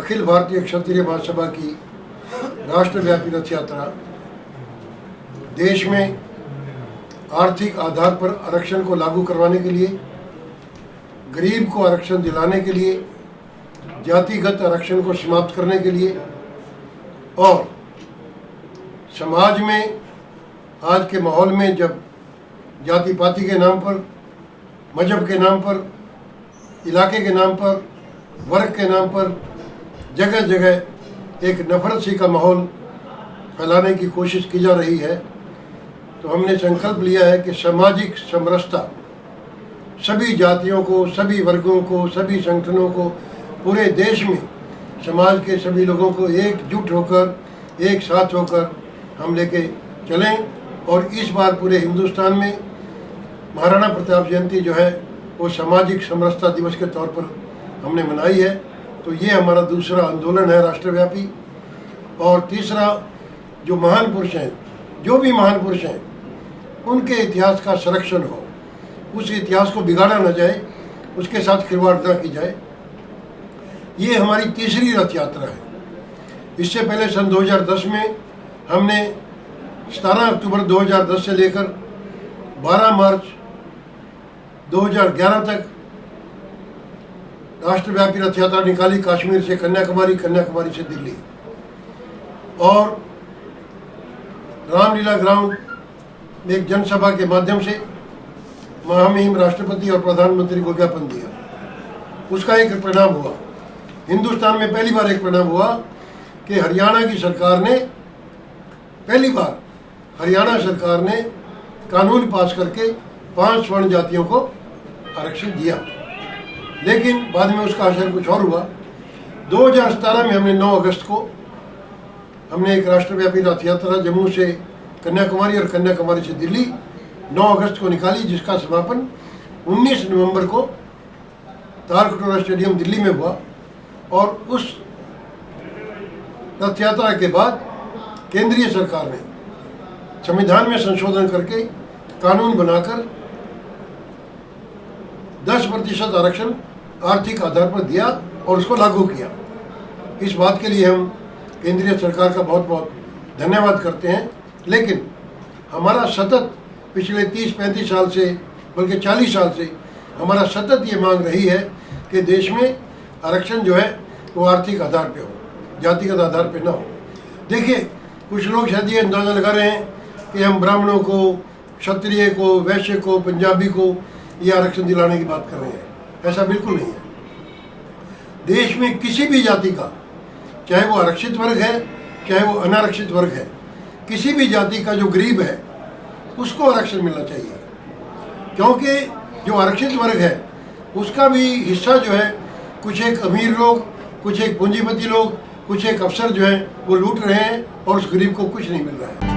अखिल भारतीय क्षत्रिय महासभा की राष्ट्रव्यापी रथ यात्रा देश में आर्थिक आधार पर आरक्षण को लागू करवाने के लिए, गरीब को आरक्षण दिलाने के लिए, जातिगत आरक्षण को समाप्त करने के लिए और समाज में आज के माहौल में जब जाति पाति के नाम पर, मजहब के नाम पर, इलाके के नाम पर, वर्ग के नाम पर जगह जगह एक नफरत सी का माहौल फैलाने की कोशिश की जा रही है, तो हमने संकल्प लिया है कि सामाजिक समरसता सभी जातियों को, सभी वर्गों को, सभी संगठनों को, पूरे देश में समाज के सभी लोगों को एकजुट होकर, एक साथ होकर हम लेके चलें। और इस बार पूरे हिंदुस्तान में महाराणा प्रताप जयंती जो है वो सामाजिक समरसता दिवस के तौर पर हमने मनाई है। तो ये हमारा दूसरा आंदोलन है राष्ट्रव्यापी। और तीसरा, जो महान पुरुष हैं, जो भी महान पुरुष हैं, उनके इतिहास का संरक्षण हो, उस इतिहास को बिगाड़ा न जाए, उसके साथ खिलवाड़ न की जाए। ये हमारी तीसरी रथ यात्रा है। इससे पहले सन 2010 में हमने 17 अक्टूबर 2010 से लेकर 12 मार्च 2011 तक राष्ट्रव्यापी रथ यात्रा निकाली, कश्मीर से कन्याकुमारी, कन्याकुमारी से दिल्ली। और रामलीला ग्राउंड में एक जनसभा के माध्यम से महामहिम राष्ट्रपति और प्रधानमंत्री को ज्ञापन दिया। उसका एक परिणाम हुआ, हिंदुस्तान में पहली बार एक परिणाम हुआ कि हरियाणा की सरकार ने, पहली बार हरियाणा सरकार ने कानून पास करके 5 स्वर्ण जातियों को आरक्षण दिया। लेकिन बाद में उसका असर कुछ और हुआ। 2017 में हमने 9 अगस्त को हमने एक राष्ट्रव्यापी रथ यात्रा जम्मू से कन्याकुमारी और कन्याकुमारी से दिल्ली 9 अगस्त को निकाली, जिसका समापन 19 नवंबर को तालकटोरा स्टेडियम दिल्ली में हुआ। और उस रथ यात्रा के बाद केंद्रीय सरकार ने संविधान में संशोधन करके कानून बनाकर 10% आरक्षण आर्थिक आधार पर दिया और उसको लागू किया। इस बात के लिए हम केंद्रीय सरकार का बहुत बहुत धन्यवाद करते हैं। लेकिन हमारा सतत पिछले 30-35 साल से, बल्कि 40 साल से हमारा सतत ये मांग रही है कि देश में आरक्षण जो है वो आर्थिक आधार पे हो, जातिगत आधार पे ना हो। देखिए, कुछ लोग शायद ये अंदाज़ा लगा रहे हैं कि हम ब्राह्मणों को, क्षत्रिय को, वैश्य को, पंजाबी को ये आरक्षण दिलाने की बात कर रहे हैं। ऐसा बिल्कुल नहीं है। देश में किसी भी जाति का, चाहे वो आरक्षित वर्ग है, चाहे वो अनारक्षित वर्ग है, किसी भी जाति का जो गरीब है उसको आरक्षण मिलना चाहिए। क्योंकि जो आरक्षित वर्ग है उसका भी हिस्सा जो है कुछ एक अमीर लोग, कुछ एक पूंजीपति लोग, कुछ एक अफसर जो है वो लूट रहे हैं और उस गरीब को कुछ नहीं मिल रहा है।